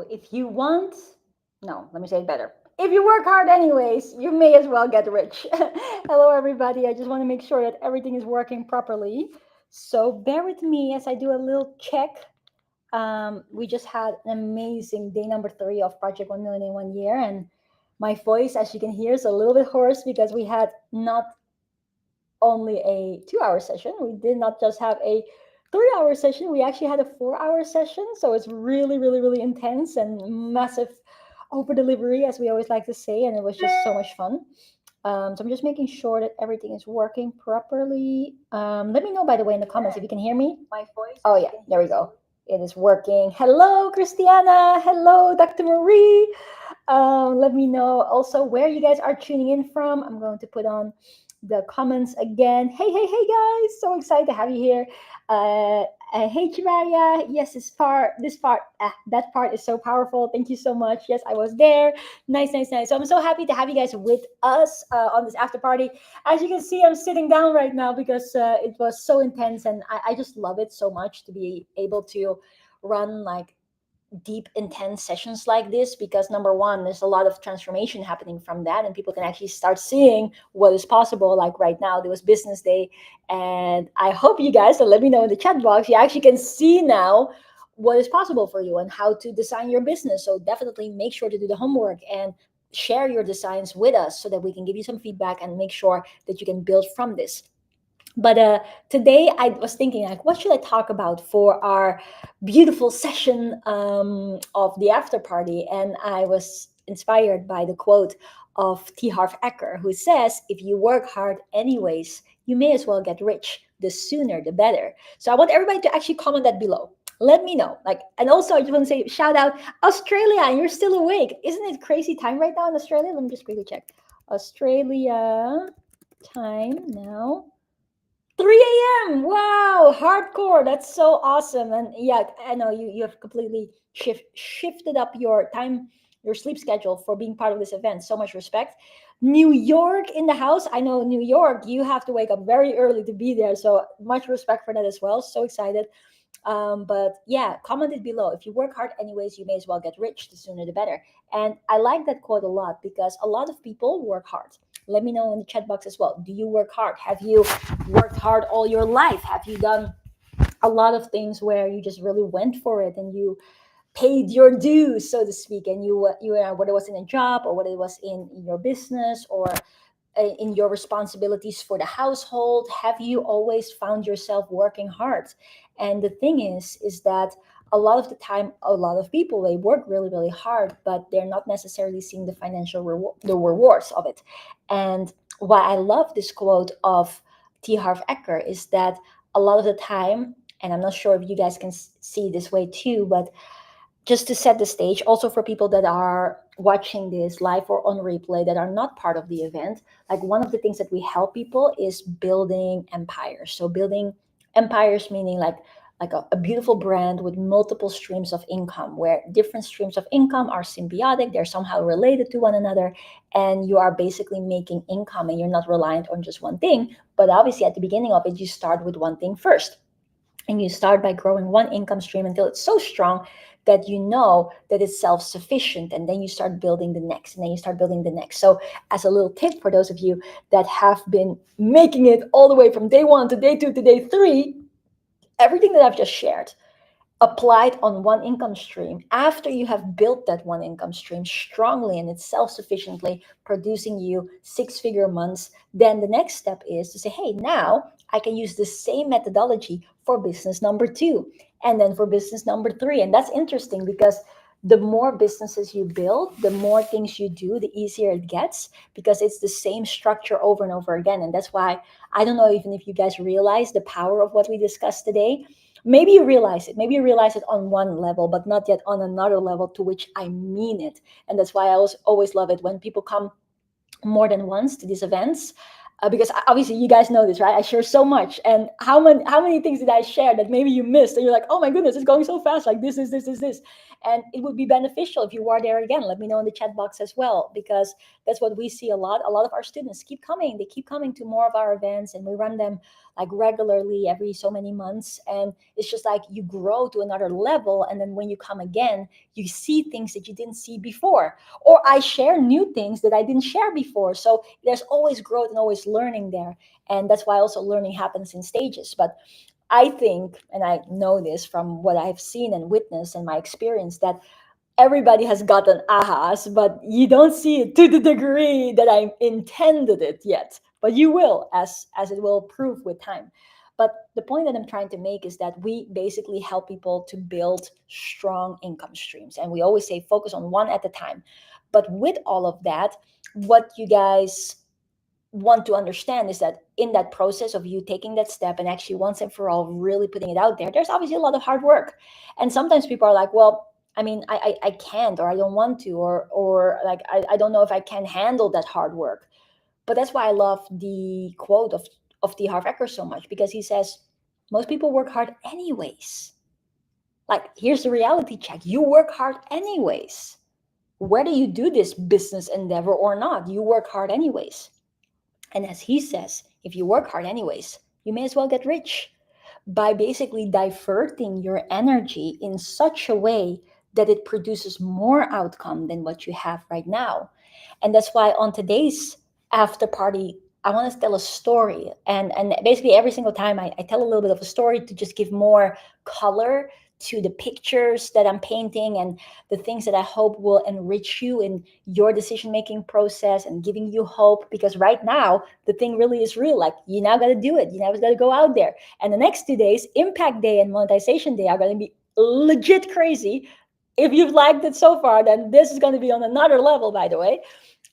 if you want, no, let me say it better. If you work hard anyways, you may as well get rich. Hello, everybody. I just want to make sure that everything is working properly. So bear with me as I do a little check. We just had an amazing day number 3 of Project 1 Million in 1 year. And my voice, as you can hear, is a little bit hoarse because we had not only a 2-hour session. We did not just have a 3-hour session. We actually had a 4-hour session. So it's really, really, really intense and massive over delivery, as we always like to say. And it was just so much fun. So I'm just making sure that everything is working properly. Let me know, by the way, in the comments if you can hear me. My voice. Oh, yeah. There we go. It is working. Hello, Christiana. Hello, Dr. Marie. Let me know also where you guys are tuning in from. I'm going to put on the comments again. Hey, hey, hey, guys. So excited to have you here. Hey, Tjibaria. Yes, that part is so powerful. Thank you so much. Yes, I was there. Nice, nice, nice. So I'm so happy to have you guys with us on this after party. As you can see, I'm sitting down right now because it was so intense, and I just love it so much to be able to run like deep intense sessions like this, because number one, there's a lot of transformation happening from that, and people can actually start seeing what is possible. Like right now, there was business day, and I hope you guys, so let me know in the chat box, you actually can see now what is possible for you and how to design your business. So definitely make sure to do the homework and share your designs with us so that we can give you some feedback and make sure that you can build from this. But today I was thinking, like, what should I talk about for our beautiful session of the after party? And I was inspired by the quote of T Harv Eker, who says, if you work hard anyways, you may as well get rich. The sooner, the better. So I want everybody to actually comment that below. Let me know. And also I just want to say, shout out Australia, and you're still awake. Isn't it crazy time right now in Australia? Let me just quickly check. Australia time now. 3 a.m. Wow, hardcore. That's so awesome. And yeah, I know you have completely shifted up your time, your sleep schedule for being part of this event. So much respect. New York in the house. I know New York, you have to wake up very early to be there. So much respect for that as well. So excited. But yeah, comment it below. If you work hard anyways, you may as well get rich. The sooner the better. And I like that quote a lot because a lot of people work hard. Let me know in the chat box as well. Do you work hard? Have you worked hard all your life? Have you done a lot of things where you just really went for it and you paid your dues, so to speak, and whether it was in a job or whether it was in your business or in your responsibilities for the household? Have you always found yourself working hard? And the thing is that a lot of the time, a lot of people, they work really, really hard, but they're not necessarily seeing the financial the rewards of it. And why I love this quote of T Harv Eker is that a lot of the time, and I'm not sure if you guys can see this way too, but just to set the stage, also for people that are watching this live or on replay that are not part of the event, like one of the things that we help people is building empires. So building empires meaning like a beautiful brand with multiple streams of income, where different streams of income are symbiotic, they're somehow related to one another, and you are basically making income and you're not reliant on just one thing. But obviously at the beginning of it, you start with one thing first. And you start by growing one income stream until it's so strong that you know that it's self-sufficient, and then you start building the next, and then you start building the next. So as a little tip for those of you that have been making it all the way from day 1 to day 2 to day 3, everything that I've just shared applied on one income stream, after you have built that one income stream strongly and it's self-sufficiently producing you 6-figure months, then the next step is to say, hey, now I can use the same methodology for business number 2 and then for business number 3. And that's interesting because the more businesses you build, the more things you do, the easier it gets, because it's the same structure over and over again. And that's why I don't know even if you guys realize the power of what we discussed today. Maybe you realize it. Maybe you realize it on one level, but not yet on another level, to which I mean it. And that's why I always love it when people come more than once to these events. Because obviously you guys know this, right? I share so much. And how many things did I share that maybe you missed? And you're like, oh my goodness, it's going so fast. Like this. And it would be beneficial if you are there again. Let me know in the chat box as well, because that's what we see a lot. A lot of our students keep coming. They keep coming to more of our events, and we run them like regularly every so many months. And it's just like you grow to another level. And then when you come again, you see things that you didn't see before. Or I share new things that I didn't share before. So there's always growth and always learning there. And that's why also learning happens in stages. But I think, and I know this from what I've seen and witnessed and my experience, that everybody has gotten ahas, but you don't see it to the degree that I intended it yet. But you will, as it will prove with time. But the point that I'm trying to make is that we basically help people to build strong income streams. And we always say focus on one at a time. But with all of that, what you guys want to understand is that in that process of you taking that step and actually once and for all really putting it out there, there's obviously a lot of hard work. And sometimes people are like, well, I mean, I can't, or I don't want to, or like I don't know if I can handle that hard work. But that's why I love the quote of T Harv Eker so much, because he says most people work hard anyways. Like, here's the reality check: you work hard anyways, whether you do this business endeavor or not. You work hard anyways. And as he says, if you work hard anyways, you may as well get rich by basically diverting your energy in such a way that it produces more outcome than what you have right now. And that's why on today's after party, I want to tell a story. And basically every single time I tell a little bit of a story to just give more color to the pictures that I'm painting and the things that I hope will enrich you in your decision making process and giving you hope. Because right now, the thing really is real. Like, you now got to do it. You now got to go out there. And the next 2 days, Impact Day and Monetization Day, are going to be legit crazy. If you've liked it so far, then this is going to be on another level, by the way.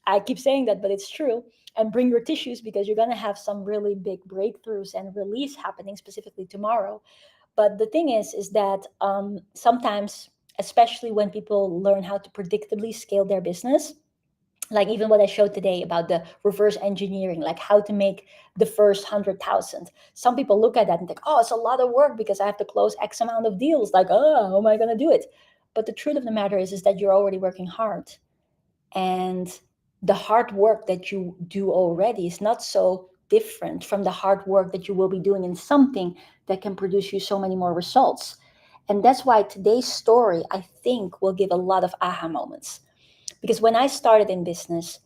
I keep saying that, but it's true. And bring your tissues, because you're going to have some really big breakthroughs and release happening specifically tomorrow. But the thing is that sometimes, especially when people learn how to predictably scale their business, like even what I showed today about the reverse engineering, like how to make the first 100,000. Some people look at that and think, oh, it's a lot of work because I have to close X amount of deals. Like, oh, how am I going to do it? But the truth of the matter is that you're already working hard. And the hard work that you do already is not so different from the hard work that you will be doing in something that can produce you so many more results. And that's why today's story, I think, will give a lot of aha moments. Because when I started in business,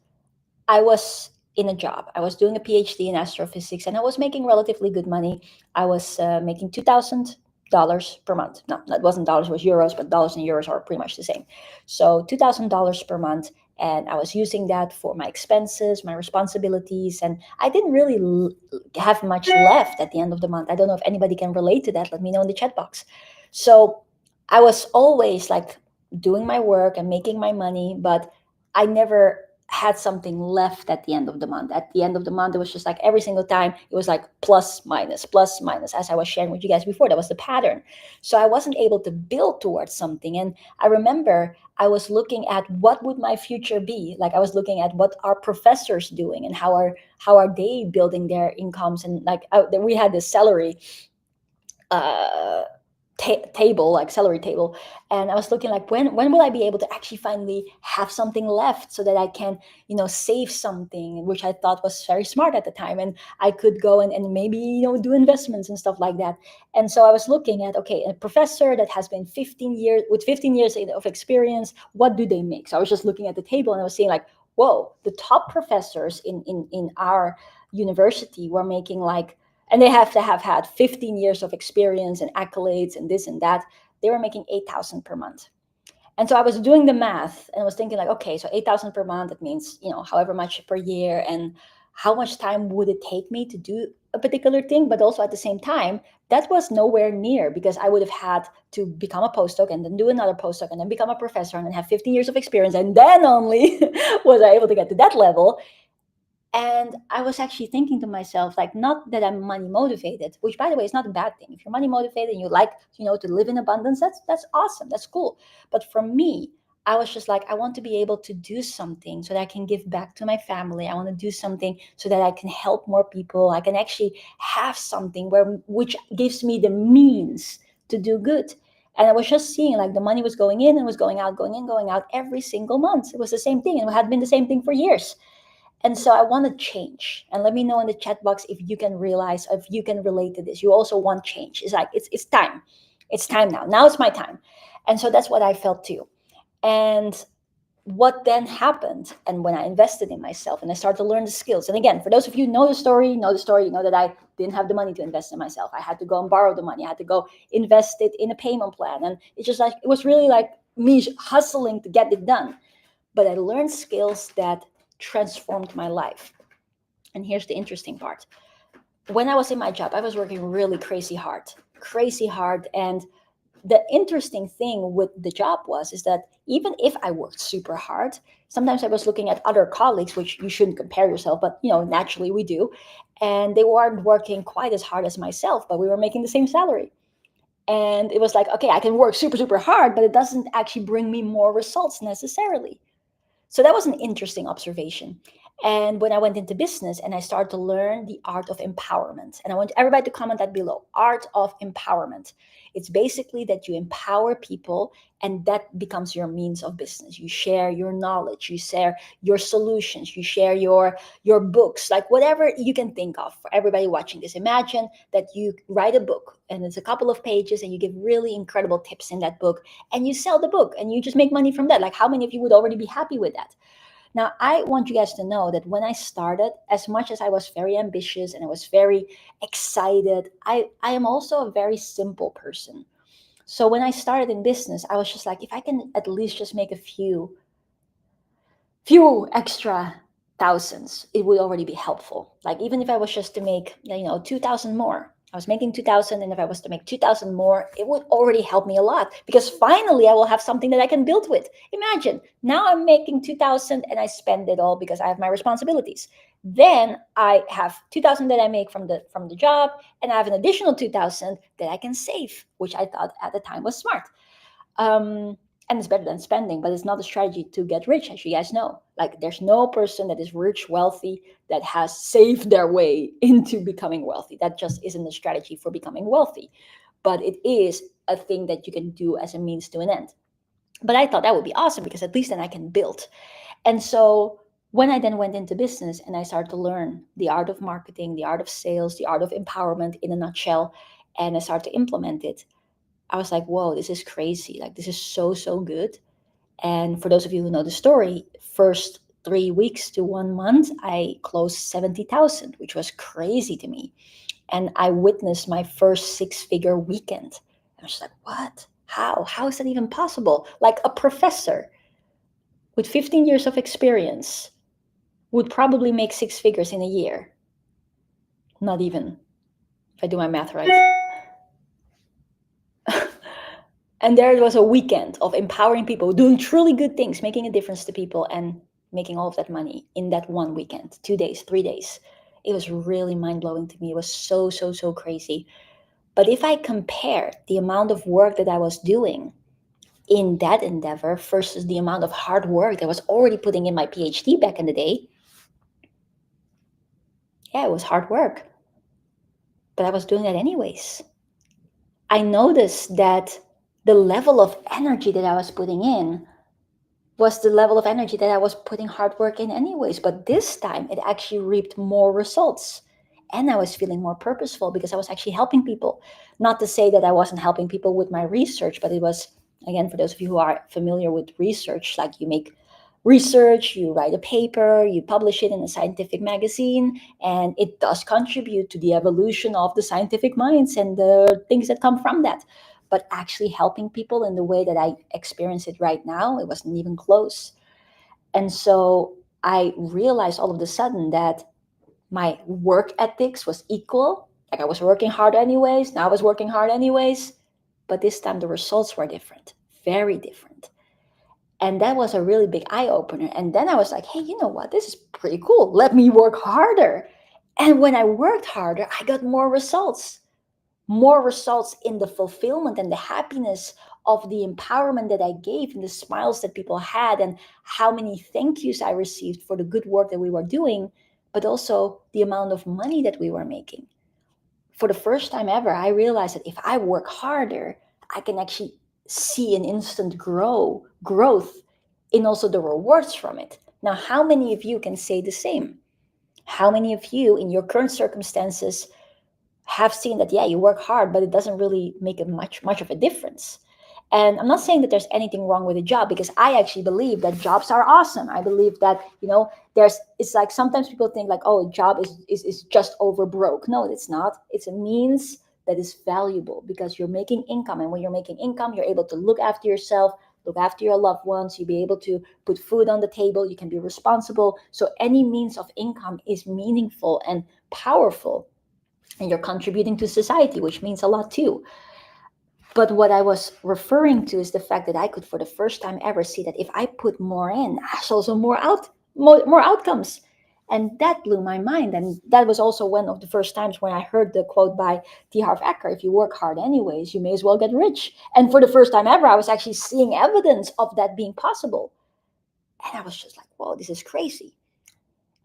I was in a job. I was doing a PhD in astrophysics, and I was making relatively good money. I was making $2,000 per month. No, that wasn't dollars, it was euros, but dollars and euros are pretty much the same. So $2,000 per month, and I was using that for my expenses, my responsibilities, and I didn't really have much left at the end of the month. I don't know if anybody can relate to that. Let me know in the chat box. So I was always like doing my work and making my money, but I never had something left at the end of the month. At the end of the month, it was just like every single time, it was like plus, minus, as I was sharing with you guys before. That was the pattern. So I wasn't able to build towards something. And I remember I was looking at what would my future be. Like, I was looking at what are professors doing and how are they building their incomes. And like we had this salary uh table, like salary table, and I was looking like, when will I be able to actually finally have something left so that I can save something, which I thought was very smart at the time, and I could go and maybe do investments and stuff like that. And so I was looking at, okay, a professor that has been 15 years with 15 years of experience, what do they make? So I was just looking at the table and I was seeing like, whoa, the top professors in our university were making like, and they have to have had 15 years of experience and accolades and this and that. They were making 8,000 per month. And so I was doing the math and I was thinking like, okay, so 8,000 per month, that means, however much per year, and how much time would it take me to do a particular thing? But also at the same time, that was nowhere near, because I would have had to become a postdoc and then do another postdoc and then become a professor and then have 15 years of experience. And then only was I able to get to that level. And I was actually thinking to myself, like, not that I'm money motivated, which by the way is not a bad thing. If you're money motivated and you like, to live in abundance, that's awesome. That's cool. But for me, I was just like, I want to be able to do something so that I can give back to my family. I want to do something so that I can help more people. I can actually have something which gives me the means to do good. And I was just seeing like the money was going in and was going out, going in, going out every single month. It was the same thing, and it had been the same thing for years. And so I want to change. And let me know in the chat box if you can realize, if you can relate to this. You also want change. It's like it's time. It's time now. Now it's my time. And so that's what I felt too. And what then happened, and when I invested in myself and I started to learn the skills. And again, for those of you who know the story, you know that I didn't have the money to invest in myself. I had to go and borrow the money. I had to go invest it in a payment plan. And it's just like, it was really like me hustling to get it done. But I learned skills that transformed my life. And here's the interesting part. When I was in my job, I was working really crazy hard. And the interesting thing with the job was is that even if I worked super hard, sometimes I was looking at other colleagues, which you shouldn't compare yourself, but naturally we do, and they weren't working quite as hard as myself, but we were making the same salary. And it was like, okay, I can work super hard, but it doesn't actually bring me more results necessarily. So that was an interesting observation. And when I went into business and I started to learn the art of empowerment, and I want everybody to comment that below, art of empowerment. It's basically that you empower people, and that becomes your means of business. You share your knowledge, you share your solutions, you share your books, like whatever you can think of. For everybody watching this, imagine that you write a book and it's a couple of pages and you give really incredible tips in that book, and you sell the book and you just make money from that. Like, how many of you would already be happy with that? Now, I want you guys to know that when I started, as much as I was very ambitious and I was very excited, I am also a very simple person. So when I started in business, I was just like, if I can at least just make a few extra thousands, it would already be helpful. Like, even if I was just to make 2,000 more, I was making 2,000, and if I was to make 2,000 more, it would already help me a lot, because finally I will have something that I can build with. Imagine, now I'm making 2,000 and I spend it all because I have my responsibilities. Then I have 2,000 that I make from the job, and I have an additional 2,000 that I can save, which I thought at the time was smart. And it's better than spending, but it's not a strategy to get rich, as you guys know. Like, there's no person that is rich, wealthy, that has saved their way into becoming wealthy. That just isn't a strategy for becoming wealthy, but it is a thing that you can do as a means to an end. But I thought that would be awesome, because at least then I can build. And so when I then went into business and I started to learn the art of marketing, the art of sales, the art of empowerment in a nutshell, and I started to implement it, I was like, whoa, this is crazy. Like, this is so good. And for those of you who know the story, first 3 weeks to 1 month, I closed 70,000, which was crazy to me. And I witnessed my first six-figure weekend. I was like, what? How? How is that even possible? Like, a professor with 15 years of experience would probably make six figures in a year. Not even, if I do my math right. And there it was, a weekend of empowering people, doing truly good things, making a difference to people, and making all of that money in that one weekend, 2 days, 3 days. It was really mind-blowing to me. It was so crazy. But if I compare the amount of work that I was doing in that endeavor versus the amount of hard work that I was already putting in my PhD back in the day, yeah, it was hard work. But I was doing that anyways. I noticed that the level of energy that I was putting in was the level of energy that I was putting hard work in anyways. But this time it actually reaped more results. And I was feeling more purposeful because I was actually helping people. Not to say that I wasn't helping people with my research, but it was, again, for those of you who are familiar with research, like, you make research, you write a paper, you publish it in a scientific magazine, and it does contribute to the evolution of the scientific minds and the things that come from that. But actually helping people in the way that I experience it right now, it wasn't even close. And so I realized all of a sudden that my work ethics was equal. Like, I was working hard anyways. Now I was working hard anyways. But this time the results were different, very different. And that was a really big eye opener. And then I was like, hey, you know what? This is pretty cool. Let me work harder. And when I worked harder, I got more results in the fulfillment and the happiness of the empowerment that I gave, and the smiles that people had, and how many thank yous I received for the good work that we were doing, but also the amount of money that we were making. For the first time ever, I realized that if I work harder, I can actually see an instant growth in also the rewards from it. Now, how many of you can say the same? How many of you in your current circumstances have seen that, yeah, you work hard, but it doesn't really make a much of a difference? And I'm not saying that there's anything wrong with a job, because I actually believe that jobs are awesome. I believe that, there's, it's like sometimes people think like, oh, a job is just over broke. No, it's not. It's a means that is valuable because you're making income. And when you're making income, you're able to look after yourself, look after your loved ones. You'll be able to put food on the table. You can be responsible. So any means of income is meaningful and powerful. And you're contributing to society, which means a lot too. But what I was referring to is the fact that I could, for the first time ever, see that if I put more in, there's also more outcomes. And that blew my mind. And that was also one of the first times when I heard the quote by T Harv Eker: if you work hard anyways, you may as well get rich. And for the first time ever, I was actually seeing evidence of that being possible. And I was just like, whoa, this is crazy.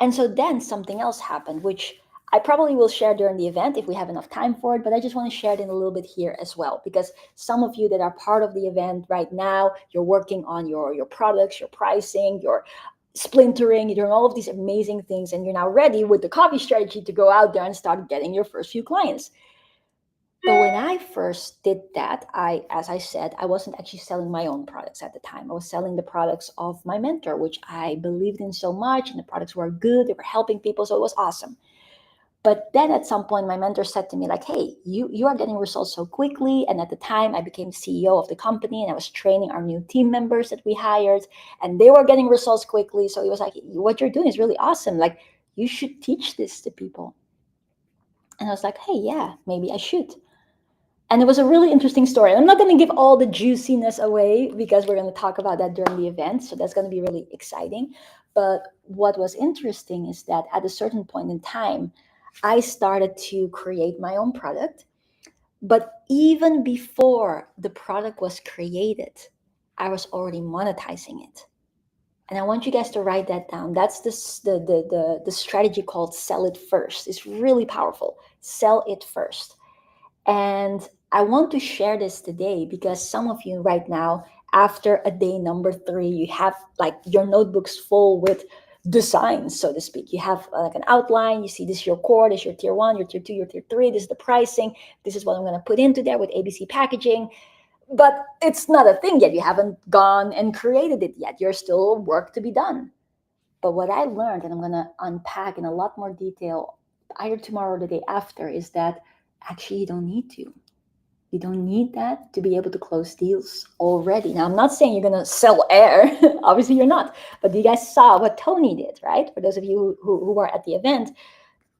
And so then something else happened, which I probably will share during the event if we have enough time for it, but I just want to share it in a little bit here as well, because some of you that are part of the event right now, you're working on your products, your pricing, your splintering, you're doing all of these amazing things, and you're now ready with the coffee strategy to go out there and start getting your first few clients. But when I first did that, as I said, I wasn't actually selling my own products at the time. I was selling the products of my mentor, which I believed in so much, and the products were good. They were helping people, so it was awesome. But then at some point, my mentor said to me, like, hey, you are getting results so quickly. And at the time, I became CEO of the company, and I was training our new team members that we hired, and they were getting results quickly. So he was like, what you're doing is really awesome. Like, you should teach this to people. And I was like, hey, yeah, maybe I should. And it was a really interesting story. I'm not going to give all the juiciness away because we're going to talk about that during the event. So that's going to be really exciting. But what was interesting is that at a certain point in time, I started to create my own product. But even before the product was created, I was already monetizing it. And I want you guys to write that down. That's the strategy called sell it first. It's really powerful. Sell it first. And I want to share this today because some of you right now, after a day number 3, you have like your notebooks full with designs, so to speak. You have like an outline. You see this is your core, this is your tier 1, your tier 2, your tier 3. This is the pricing. This is what I'm going to put into there with ABC packaging. But it's not a thing yet. You haven't gone and created it yet. There's still work to be done. But what I learned, and I'm going to unpack in a lot more detail either tomorrow or the day after, is that actually you don't need to. You don't need that to be able to close deals already. Now, I'm not saying you're going to sell air. Obviously, you're not. But you guys saw what Tony did, right? For those of you who were at the event,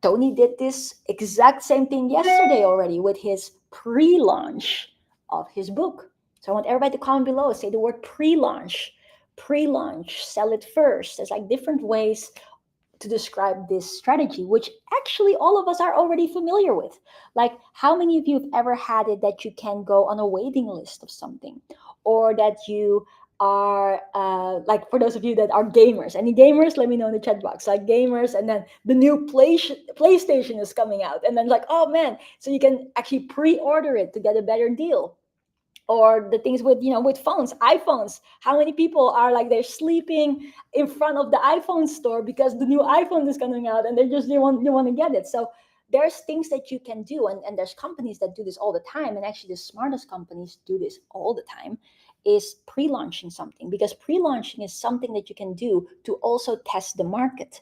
Tony did this exact same thing yesterday already with his pre-launch of his book. So I want everybody to comment below, say the word pre-launch. Pre-launch, sell it first. There's like different ways to describe this strategy, which actually all of us are already familiar with. Like, how many of you have ever had it that you can go on a waiting list of something, or that you are like, for those of you that are gamers, any gamers, let me know in the chat box. Like gamers, and then the new PlayStation is coming out, and then like, oh man, so you can actually pre-order it to get a better deal. Or the things with with iPhones. How many people are like, they're sleeping in front of the iPhone store because the new iPhone is coming out, and they want to get it. So there's things that you can do, and there's companies that do this all the time, and actually the smartest companies do this all the time, is pre-launching something, because pre-launching is something that you can do to also test the market.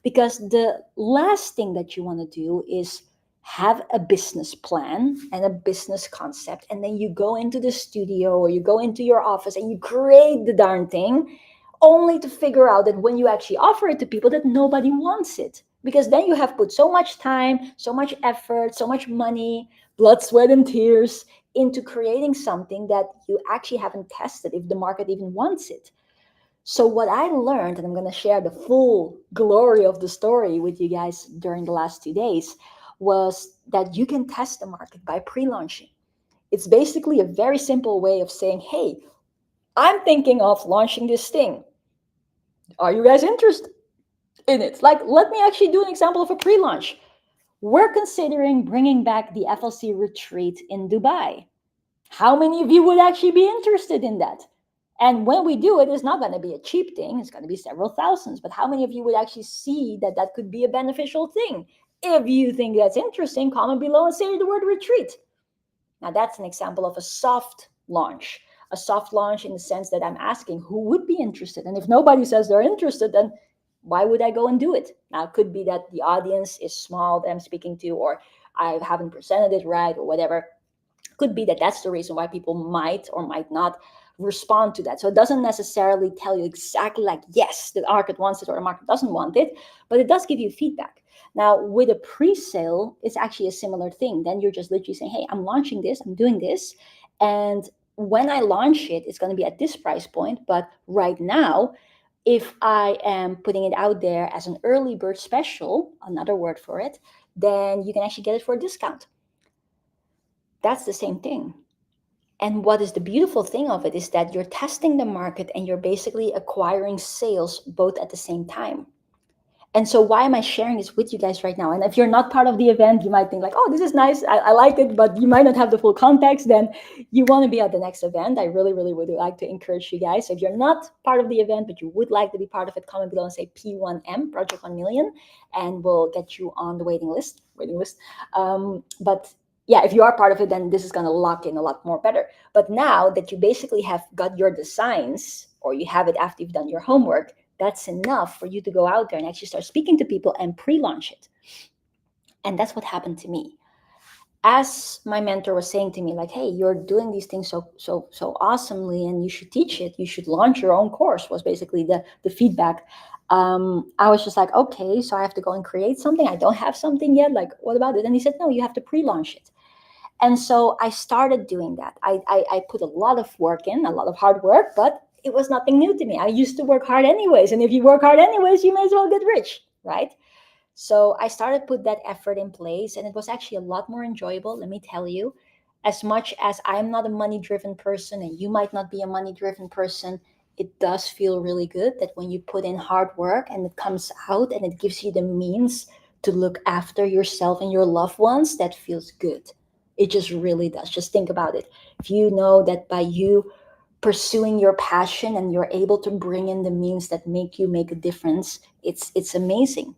Because the last thing that you want to do is have a business plan and a business concept, and then you go into the studio or you go into your office and you create the darn thing, only to figure out that when you actually offer it to people, that nobody wants it, because then you have put so much time, so much effort, so much money, blood, sweat, and tears into creating something that you actually haven't tested if the market even wants it. So what I learned, and I'm going to share the full glory of the story with you guys during the last 2 days, was that you can test the market by pre-launching. It's basically a very simple way of saying, hey, I'm thinking of launching this thing. Are you guys interested in it? Like, let me actually do an example of a pre-launch. We're considering bringing back the FLC retreat in Dubai. How many of you would actually be interested in that? And when we do it, it's not going to be a cheap thing. It's going to be several thousands. But how many of you would actually see that that could be a beneficial thing? If you think that's interesting, comment below and say the word retreat. Now, that's an example of a soft launch. A soft launch in the sense that I'm asking who would be interested. And if nobody says they're interested, then why would I go and do it? Now, it could be that the audience is small that I'm speaking to, or I haven't presented it right, or whatever. Could be that that's the reason why people might or might not respond to that. So it doesn't necessarily tell you exactly like, yes, the market wants it or the market doesn't want it, but it does give you feedback. Now, with a pre-sale, it's actually a similar thing. Then you're just literally saying, hey, I'm launching this, I'm doing this. And when I launch it, it's going to be at this price point. But right now, if I am putting it out there as an early bird special, another word for it, then you can actually get it for a discount. That's the same thing. And what is the beautiful thing of it is that you're testing the market and you're basically acquiring sales both at the same time. And so why am I sharing this with you guys right now? And if you're not part of the event, you might think like, oh, this is nice. I like it, but you might not have the full context. Then you want to be at the next event. I really, really would like to encourage you guys. So if you're not part of the event, but you would like to be part of it, comment below and say P1M, Project 1 Million, and we'll get you on the waiting list. But yeah, if you are part of it, then this is going to lock in a lot more better. But now that you basically have got your designs, or you have it after you've done your homework, that's enough for you to go out there and actually start speaking to people and pre-launch it. And that's what happened to me. As my mentor was saying to me, like, hey, you're doing these things so awesomely, and you should teach it, you should launch your own course, was basically the feedback. I was just like, okay, so I have to go and create something. I don't have something yet, like, what about it? And he said, no, you have to pre-launch it. And so I started doing that. I put a lot of work in, a lot of hard work, but it was nothing new to me. I used to work hard anyways. And if you work hard anyways, you may as well get rich, right? So I started put that effort in place, and it was actually a lot more enjoyable, let me tell you. As much as I'm not a money-driven person and you might not be a money-driven person, it does feel really good that when you put in hard work and it comes out and it gives you the means to look after yourself and your loved ones, that feels good. It just really does. Just think about it. If you know that by you pursuing your passion and you're able to bring in the means that make you make a difference, it's amazing.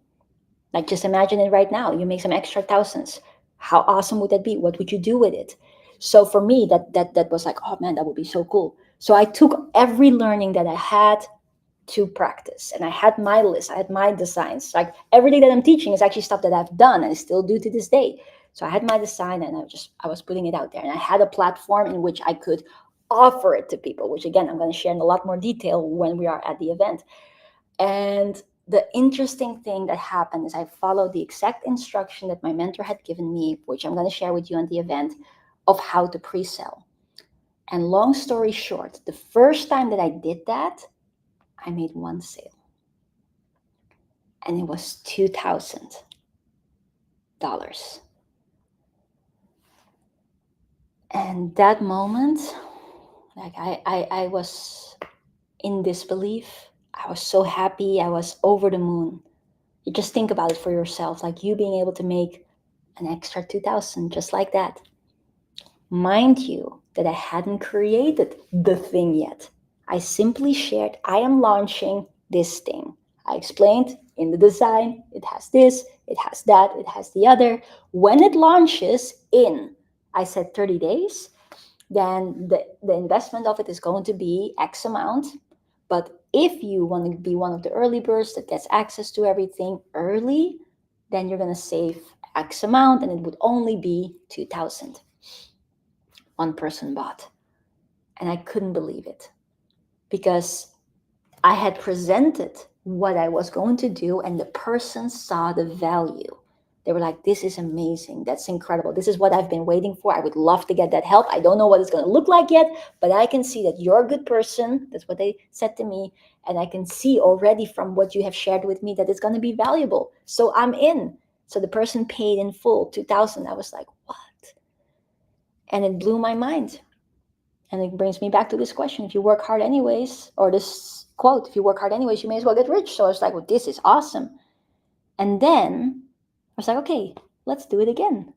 Like, just imagine it right now. You make some extra thousands. How awesome would that be? What would you do with it? So for me, that was like, oh man, that would be so cool. So I took every learning that I had to practice, and I had my list, I had my designs. Like, everything that I'm teaching is actually stuff that I've done and I still do to this day. So I had my design, and I was putting it out there, and I had a platform in which I could offer it to people, which again I'm going to share in a lot more detail when we are at the event. And the interesting thing that happened is I followed the exact instruction that my mentor had given me, which I'm going to share with you on the event, of how to pre-sell. And long story short, the first time that I did that, I made one sale. And it was $2,000. And that moment, like I was in disbelief. I was so happy. I was over the moon. You just think about it for yourself, like you being able to make an extra 2,000 just like that. Mind you, that I hadn't created the thing yet. I simply shared, I am launching this thing. I explained in the design, it has this, it has that, it has the other. When it launches in, I said 30 days, then the investment of it is going to be X amount. But if you want to be one of the early birds that gets access to everything early, then you're going to save X amount, and it would only be 2,000. One person bought. And I couldn't believe it, because I had presented what I was going to do, and the person saw the value. They were like, this is amazing. That's incredible. This is what I've been waiting for. I would love to get that help. I don't know what it's going to look like yet, but I can see that you're a good person. That's what they said to me. And I can see already from what you have shared with me that it's going to be valuable. So I'm in. So the person paid in full, 2,000. I was like, what? And it blew my mind. And it brings me back to this question. If you work hard anyways, or this quote, if you work hard anyways, you may as well get rich. So I was like, well, this is awesome. And then I was like, okay, let's do it again.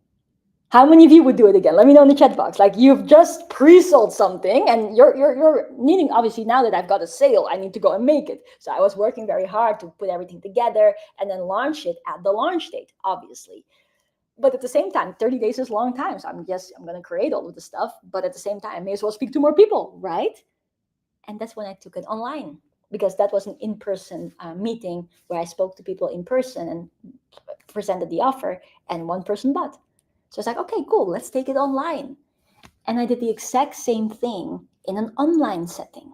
How many of you would do it again? Let me know in the chat box. Like, you've just pre-sold something and you're needing, obviously, now that I've got a sale, I need to go and make it. So I was working very hard to put everything together and then launch it at the launch date, obviously. But at the same time, 30 days is a long time. So I'm going to create all of the stuff. But at the same time, I may as well speak to more people, right? And that's when I took it online, because that was an in-person meeting where I spoke to people in person and presented the offer, and one person bought. So I was like, okay, cool, let's take it online. And I did the exact same thing in an online setting.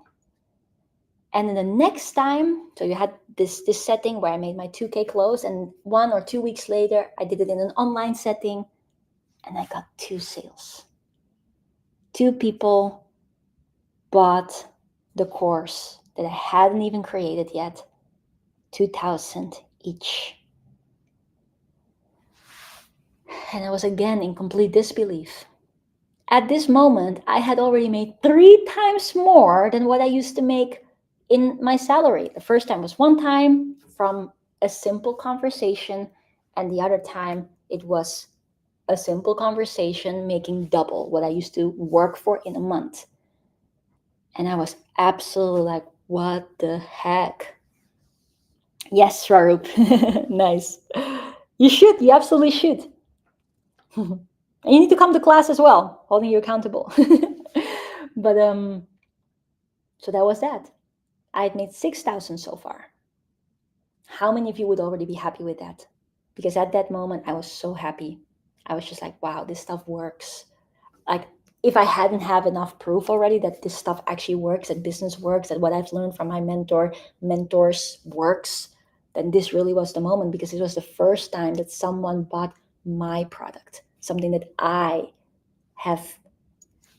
And then the next time, so you had this setting where I made my 2K close, and 1 or 2 weeks later, I did it in an online setting, and I got 2 sales. 2 people bought the course that I hadn't even created yet, 2,000 each. And I was again in complete disbelief. At this moment, I had already made 3 times more than what I used to make in my salary. The first time was one time from a simple conversation, and the other time it was a simple conversation making double what I used to work for in a month. And I was absolutely like, what the heck? Yes, Swaroop. Nice. You absolutely should. And you need to come to class as well, holding you accountable. But so that was that. I had made 6,000 so far. How many of you would already be happy with that? Because at that moment, I was so happy. I was just like, wow, this stuff works. Like, if I hadn't have enough proof already that this stuff actually works, that business works, that what I've learned from my mentors works, then this really was the moment, because it was the first time that someone bought my product, something that I have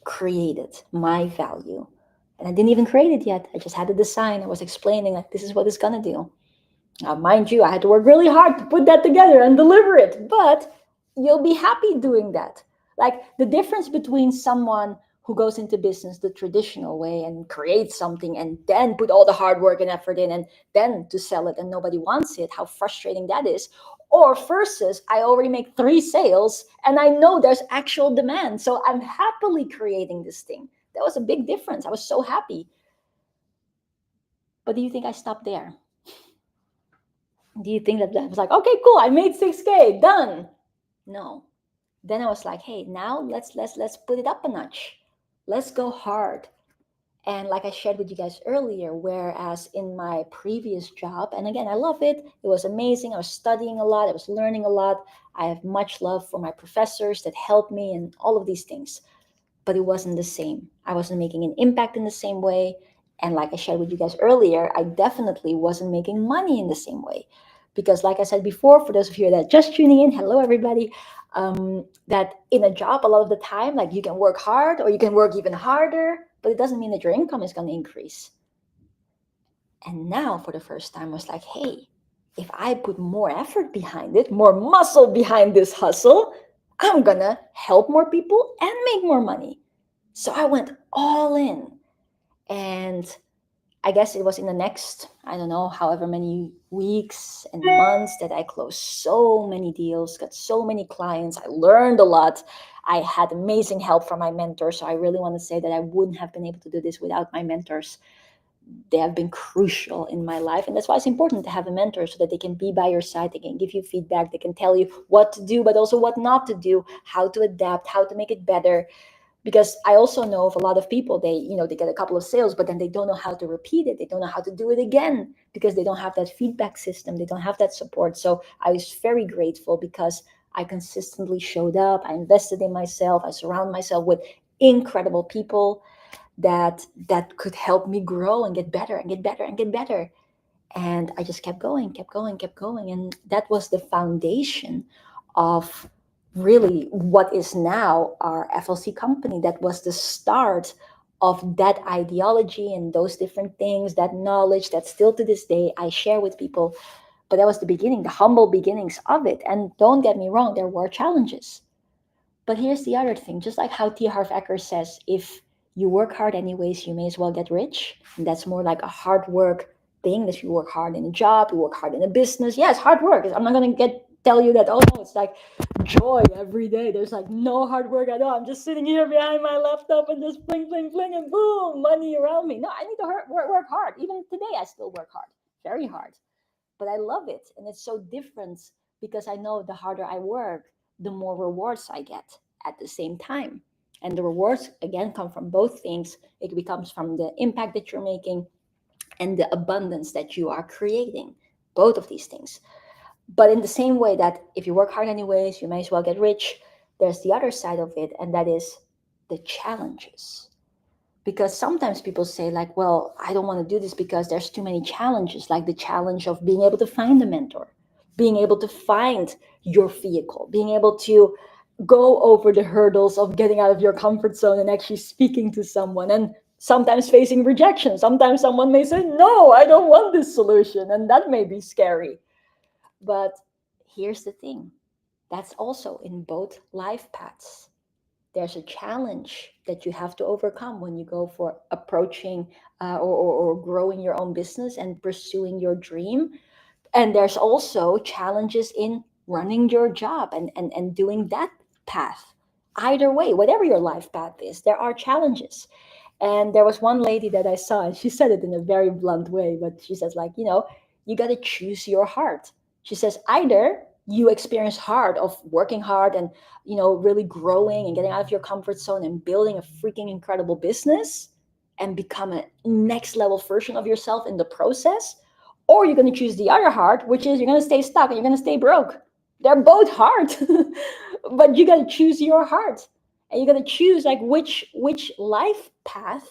created, my value. And I didn't even create it yet. I just had the design. I was explaining, like, this is what it's gonna do. Now, mind you, I had to work really hard to put that together and deliver it, but you'll be happy doing that. Like, the difference between someone who goes into business the traditional way and creates something and then put all the hard work and effort in and then to sell it and nobody wants it, how frustrating that is. Or versus, I already make 3 sales and I know there's actual demand. So I'm happily creating this thing. That was a big difference. I was so happy. But do you think I stopped there? Do you think that I was like, okay, cool, I made 6K, done? No. Then I was like, hey, now let's put it up a notch. Let's go hard. And like I shared with you guys earlier, whereas in my previous job, and again, I love it. It was amazing. I was studying a lot. I was learning a lot. I have much love for my professors that helped me and all of these things. But it wasn't the same. I wasn't making an impact in the same way. And like I shared with you guys earlier, I definitely wasn't making money in the same way. Because like I said before, for those of you that are just tuning in, hello everybody, that in a job, a lot of the time, like, you can work hard or you can work even harder, but it doesn't mean that your income is going to increase. And now for the first time, I was like, hey, if I put more effort behind it, more muscle behind this hustle, I'm going to help more people and make more money. So I went all in. And I guess it was in the next, I don't know, however many weeks and months that I closed so many deals, got so many clients. I learned a lot. I had amazing help from my mentors. So I really want to say that I wouldn't have been able to do this without my mentors. They have been crucial in my life. And that's why it's important to have a mentor, so that they can be by your side. They can give you feedback. They can tell you what to do, but also what not to do, how to adapt, how to make it better. Because I also know of a lot of people, they get a couple of sales, but then they don't know how to repeat it. They don't know how to do it again, because they don't have that feedback system. They don't have that support. So I was very grateful, because I consistently showed up. I invested in myself. I surround myself with incredible people that could help me grow and get better and get better and get better. And I just kept going. And that was the foundation of really what is now our FLC company. That was the start of that ideology and those different things, that knowledge that still to this day I share with people. But that was the beginning, the humble beginnings of it. And don't get me wrong, there were challenges. But here's the other thing, just like how T Harv Eker says, if you work hard anyways, you may as well get rich. And that's more like a hard work thing, that you work hard in a job, you work hard in a business. Yes, hard work. I'm not going to get tell you that, oh no, it's like joy every day. There's like no hard work at all. I'm just sitting here behind my laptop and just fling, fling, fling, and boom, money around me. No, I need to work hard. Even today, I still work hard, very hard. But I love it. And it's so different because I know the harder I work, the more rewards I get at the same time. And the rewards, again, come from both things. It becomes from the impact that you're making and the abundance that you are creating. Both of these things. But in the same way that if you work hard anyways, you may as well get rich, there's the other side of it, and that is the challenges. Because sometimes people say, like, well, I don't want to do this because there's too many challenges, like the challenge of being able to find a mentor, being able to find your vehicle, being able to go over the hurdles of getting out of your comfort zone and actually speaking to someone, and sometimes facing rejection. Sometimes someone may say, no, I don't want this solution, and that may be scary. But here's the thing, that's also in both life paths. There's a challenge that you have to overcome when you go for approaching or growing your own business and pursuing your dream. And there's also challenges in running your job and doing that path. Either way, whatever your life path is, there are challenges. And there was one lady that I saw, and she said it in a very blunt way, but she says, like, you got to choose your heart. She says, either you experience hard of working hard and, really growing and getting out of your comfort zone and building a freaking incredible business and become a next level version of yourself in the process, or you're going to choose the other heart, which is you're going to stay stuck and you're going to stay broke. They're both hard, but you got to choose your heart, and you're going to choose like which life path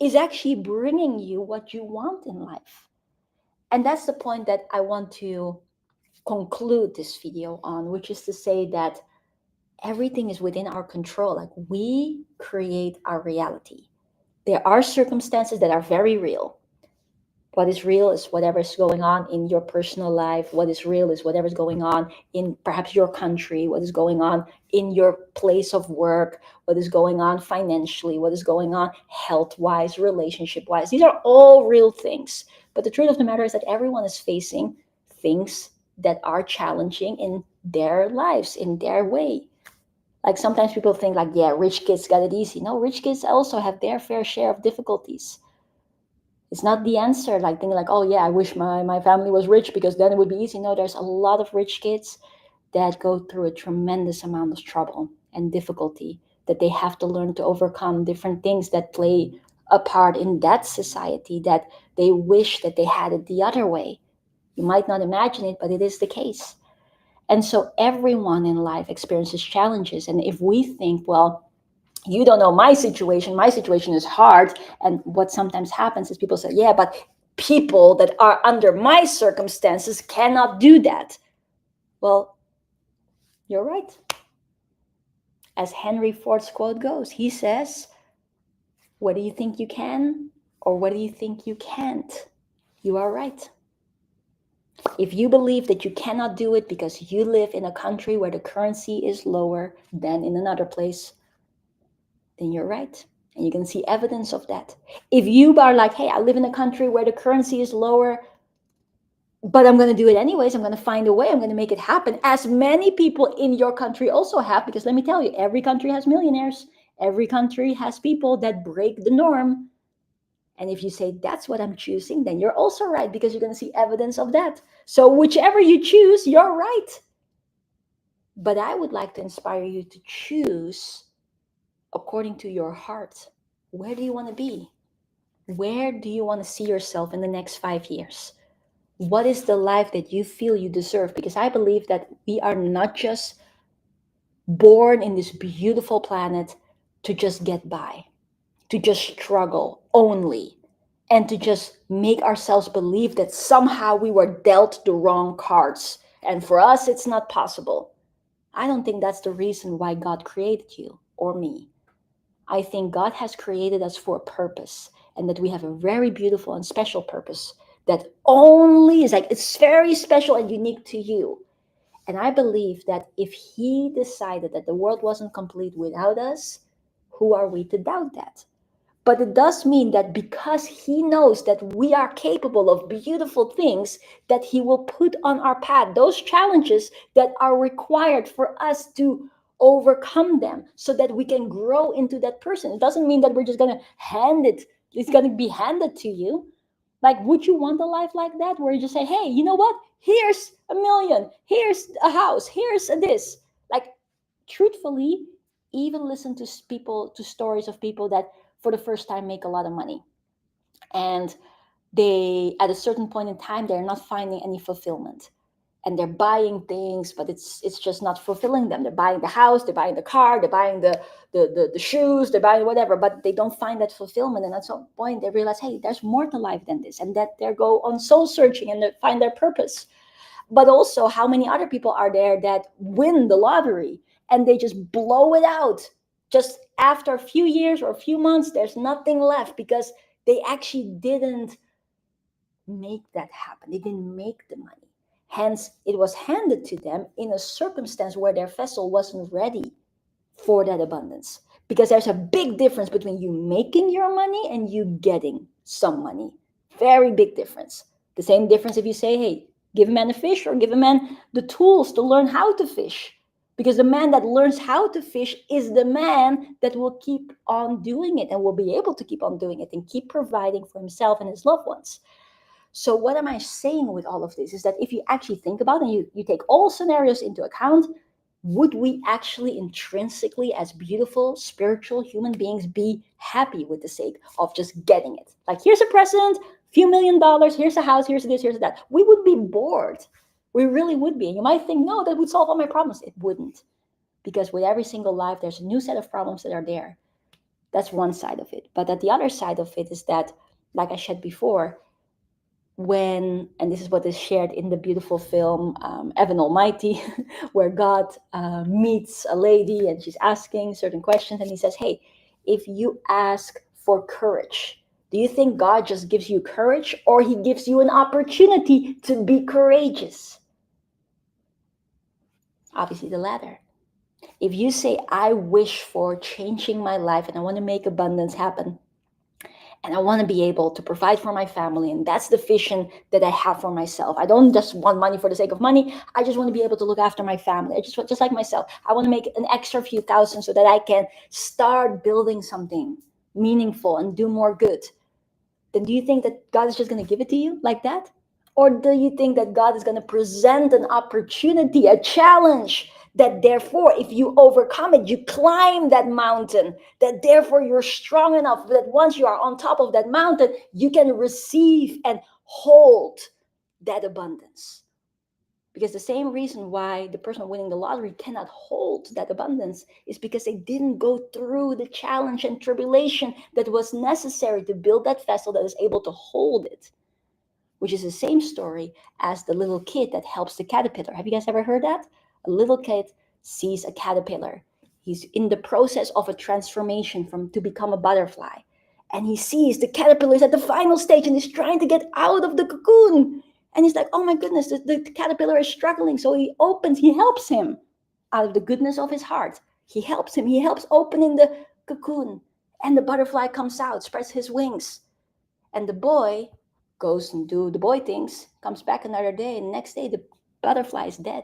is actually bringing you what you want in life. And that's the point that I want to conclude this video on, which is to say that everything is within our control. Like, we create our reality. There are circumstances that are very real. What is real is whatever's going on in your personal life. What is real is whatever's going on in perhaps your country, what is going on in your place of work, what is going on financially, what is going on health-wise, relationship-wise. These are all real things. But the truth of the matter is that everyone is facing things that are challenging in their lives, in their way. Like, sometimes people think like, yeah, rich kids got it easy. No, rich kids also have their fair share of difficulties. It's not the answer, like thinking like, oh yeah, I wish my family was rich because then it would be easy. No, there's a lot of rich kids that go through a tremendous amount of trouble and difficulty that they have to learn to overcome, different things that play a part in that society that they wish that they had it the other way. You might not imagine it, but it is the case. And so everyone in life experiences challenges. And if we think, well, you don't know my situation, my situation is hard, and what sometimes happens is people say, yeah, but people that are under my circumstances cannot do that. Well, you're right. As Henry Ford's quote goes, he says, what do you think you can, or what do you think you can't? You are right. If you believe that you cannot do it because you live in a country where the currency is lower than in another place, then you're right. And you can see evidence of that. If you are like, hey, I live in a country where the currency is lower, but I'm going to do it anyways, I'm going to find a way, I'm going to make it happen, as many people in your country also have, because let me tell you, every country has millionaires. Every country has people that break the norm. And if you say that's what I'm choosing, then you're also right, because you're going to see evidence of that. So whichever you choose, you're right. But I would like to inspire you to choose according to your heart. Where do you want to be? Where do you want to see yourself in the next 5 years? What is the life that you feel you deserve? Because I believe that we are not just born in this beautiful planet to just get by, to just struggle only, and to just make ourselves believe that somehow we were dealt the wrong cards. And for us, it's not possible. I don't think that's the reason why God created you or me. I think God has created us for a purpose, and that we have a very beautiful and special purpose that only is like, it's very special and unique to you. And I believe that if He decided that the world wasn't complete without us, who are we to doubt that? But it does mean that because he knows that we are capable of beautiful things, that he will put on our path those challenges that are required for us to overcome them so that we can grow into that person. It doesn't mean that we're just going to it's going to be handed to you. Like, would you want a life like that where you just say, hey, you know what? Here's a million, here's a house, here's a this. Like, truthfully, even listen to people, to stories of people that for the first time make a lot of money, and they, at a certain point in time, they're not finding any fulfillment, and they're buying things, but it's just not fulfilling them. They're buying the house, they're buying the car, they're buying the shoes, they're buying whatever, but they don't find that fulfillment. And at some point they realize, hey, there's more to life than this, and that they go on soul searching and they find their purpose. But also, how many other people are there that win the lottery and they just blow it out? Just after a few years or a few months, there's nothing left because they actually didn't make that happen. They didn't make the money. Hence, it was handed to them in a circumstance where their vessel wasn't ready for that abundance. Because there's a big difference between you making your money and you getting some money. Very big difference. The same difference if you say, hey, give a man a fish or give a man the tools to learn how to fish. Because the man that learns how to fish is the man that will keep on doing it and will be able to keep on doing it and keep providing for himself and his loved ones. So what am I saying with all of this is that if you actually think about it and you take all scenarios into account, would we actually intrinsically, as beautiful, spiritual human beings, be happy with the sake of just getting it? Like, here's a present, few $1,000,000, here's a house, here's this, here's that. We would be bored. We really would be. And you might think, no, that would solve all my problems. It wouldn't. Because with every single life, there's a new set of problems that are there. That's one side of it. But at the other side of it is that, like I said before, when, and this is what is shared in the beautiful film Evan Almighty, where God meets a lady and she's asking certain questions, and he says, hey, if you ask for courage, do you think God just gives you courage, or he gives you an opportunity to be courageous? Obviously the latter. If you say, I wish for changing my life and I want to make abundance happen, and I want to be able to provide for my family, and that's the vision that I have for myself. I don't just want money for the sake of money. I just want to be able to look after my family. I just like myself, I want to make an extra few thousand so that I can start building something meaningful and do more good. Then do you think that God is just going to give it to you like that? Or do you think that God is going to present an opportunity, a challenge, that therefore, if you overcome it, you climb that mountain, that therefore you're strong enough that once you are on top of that mountain, you can receive and hold that abundance? Because the same reason why the person winning the lottery cannot hold that abundance is because they didn't go through the challenge and tribulation that was necessary to build that vessel that is able to hold it. Which is the same story as the little kid that helps the caterpillar. Have you guys ever heard that? A little kid sees a caterpillar. He's in the process of a transformation from to become a butterfly. And he sees the caterpillar is at the final stage and is trying to get out of the cocoon. And he's like, oh my goodness, the caterpillar is struggling. So he helps him out of the goodness of his heart. He helps him. He helps opening the cocoon. And the butterfly comes out, spreads his wings. And the boy goes and do the boy things, comes back another day, and the next day the butterfly is dead.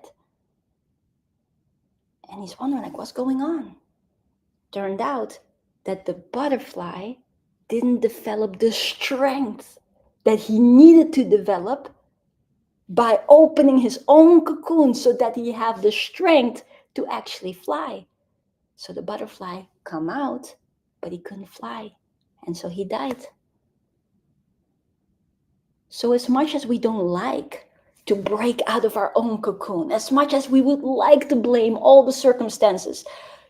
And he's wondering, like, what's going on? Turned out that the butterfly didn't develop the strength that he needed to develop by opening his own cocoon so that he have the strength to actually fly. So the butterfly come out, but he couldn't fly, and so he died. So as much as we don't like to break out of our own cocoon, as much as we would like to blame all the circumstances,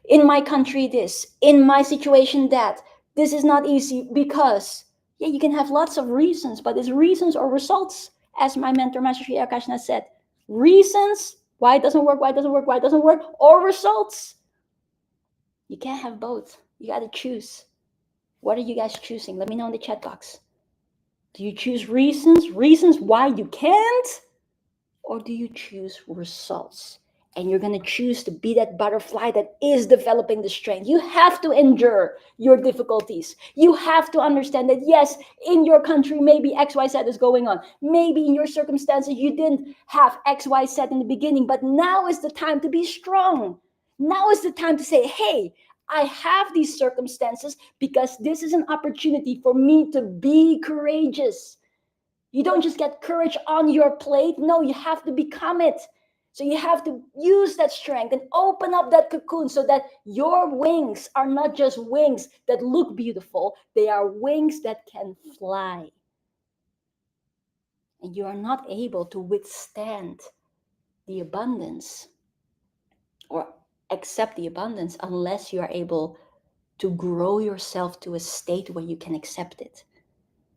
in my country this, in my situation that, this is not easy because, yeah, you can have lots of reasons, but it's reasons or results, as my mentor, Master Sri Akashna said. Reasons, why it doesn't work, why it doesn't work, why it doesn't work, or results. You can't have both. You got to choose. What are you guys choosing? Let me know in the chat box. Do you choose reasons why you can't? Or do you choose results? And you're going to choose to be that butterfly that is developing the strength. You have to endure your difficulties. You have to understand that, yes, in your country, maybe XYZ is going on. Maybe in your circumstances, you didn't have XYZ in the beginning, but now is the time to be strong. Now is the time to say, hey, I have these circumstances because this is an opportunity for me to be courageous. You don't just get courage on your plate. No, you have to become it. So you have to use that strength and open up that cocoon so that your wings are not just wings that look beautiful, they are wings that can fly. And you are not able to withstand the abundance or accept the abundance unless you are able to grow yourself to a state where you can accept it.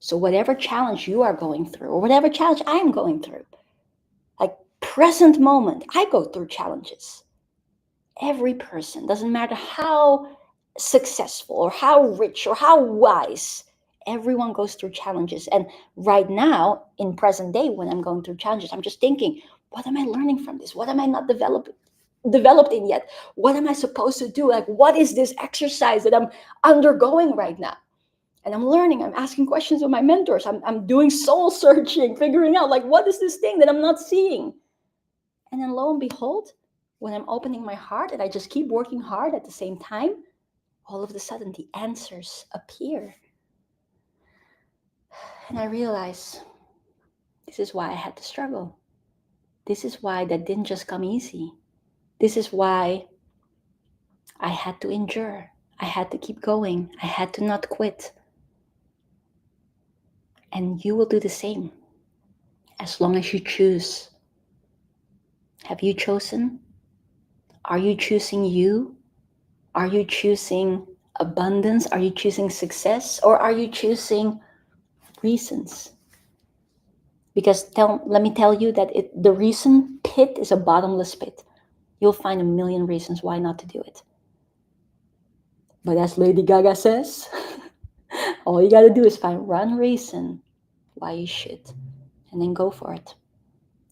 So whatever challenge you are going through, or whatever challenge I'm going through, like present moment, I go through challenges. Every person, doesn't matter how successful or how rich or how wise, everyone goes through challenges. And right now, in present day, when I'm going through challenges, I'm just thinking, what am I learning from this? What am I not developed in yet? What am I supposed to do? Like, what is this exercise that I'm undergoing right now? And I'm learning, I'm asking questions of my mentors. I'm doing soul searching, figuring out, like, what is this thing that I'm not seeing? And then lo and behold, when I'm opening my heart and I just keep working hard at the same time, all of a sudden the answers appear. And I realize this is why I had to struggle. This is why that didn't just come easy. This is why I had to endure. I had to keep going. I had to not quit. And you will do the same as long as you choose. Have you chosen? Are you choosing you? Are you choosing abundance? Are you choosing success? Or are you choosing reasons? Because let me tell you that the reason pit is a bottomless pit. You'll find a million reasons why not to do it. But as Lady Gaga says, all you got to do is find one reason why you should, and then go for it.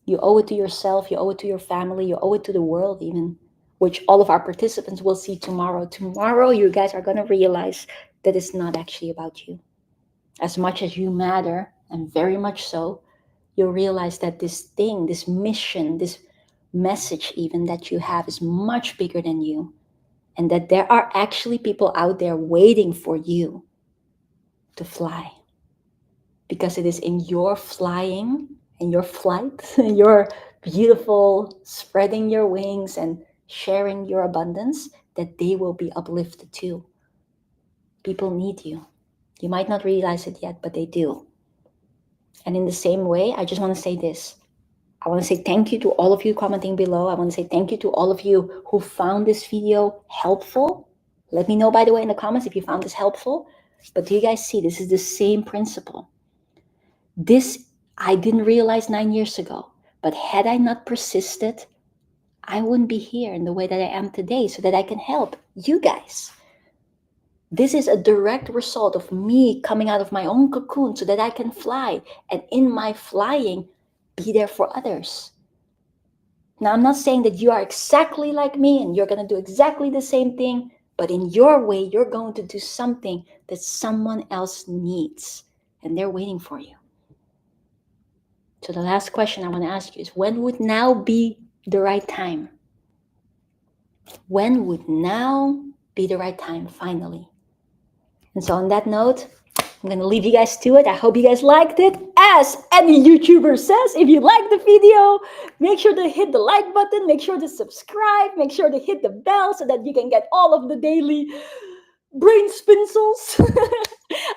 You owe it to yourself, you owe it to your family, you owe it to the world even, which all of our participants will see tomorrow. Tomorrow, you guys are going to realize that it's not actually about you. As much as you matter, and very much so, you'll realize that this thing, this mission, this message even that you have is much bigger than you. And that there are actually people out there waiting for you to fly. Because it is in your flying, in your flight, your beautiful spreading your wings and sharing your abundance, that they will be uplifted too. People need you. You might not realize it yet, but they do. And in the same way, I just want to say this. I want to say thank you to all of you commenting below. I want to say thank you to all of you who found this video helpful. Let me know, by the way, in the comments if you found this helpful. But do you guys see, this is the same principle. This I didn't realize 9 years ago. But had I not persisted, I wouldn't be here in the way that I am today so that I can help you guys. This is a direct result of me coming out of my own cocoon so that I can fly. And in my flying, be there for others. Now, I'm not saying that you are exactly like me and you're going to do exactly the same thing, but in your way, you're going to do something that someone else needs, and they're waiting for you. So the last question I want to ask you is, when would now be the right time? When would now be the right time, finally? And so on that note, I'm going to leave you guys to it. I hope you guys liked it. As any YouTuber says, if you like the video, make sure to hit the like button, make sure to subscribe, make sure to hit the bell so that you can get all of the daily brain spinsels.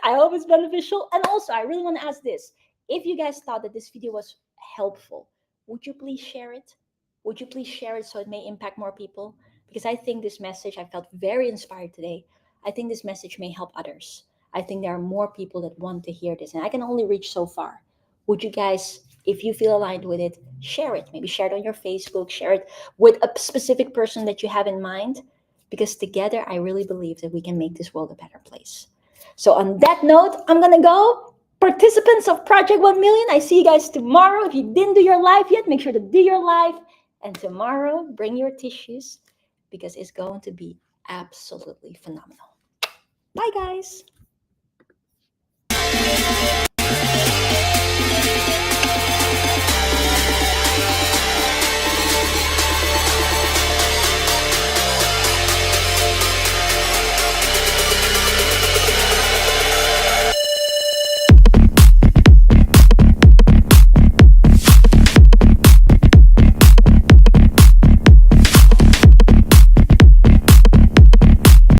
I hope it's beneficial. And also, I really want to ask this. If you guys thought that this video was helpful, would you please share it? Would you please share it so it may impact more people? Because I think this message, I felt very inspired today. I think this message may help others. I think there are more people that want to hear this, and I can only reach so far. Would you guys, if you feel aligned with it, share it? Maybe share it on your Facebook, share it with a specific person that you have in mind, because together I really believe that we can make this world a better place. So on that note, I'm going to go. Participants of Project 1 Million, I see you guys tomorrow. If you didn't do your life yet, make sure to do your life. And tomorrow, bring your tissues because it's going to be absolutely phenomenal. Bye, guys.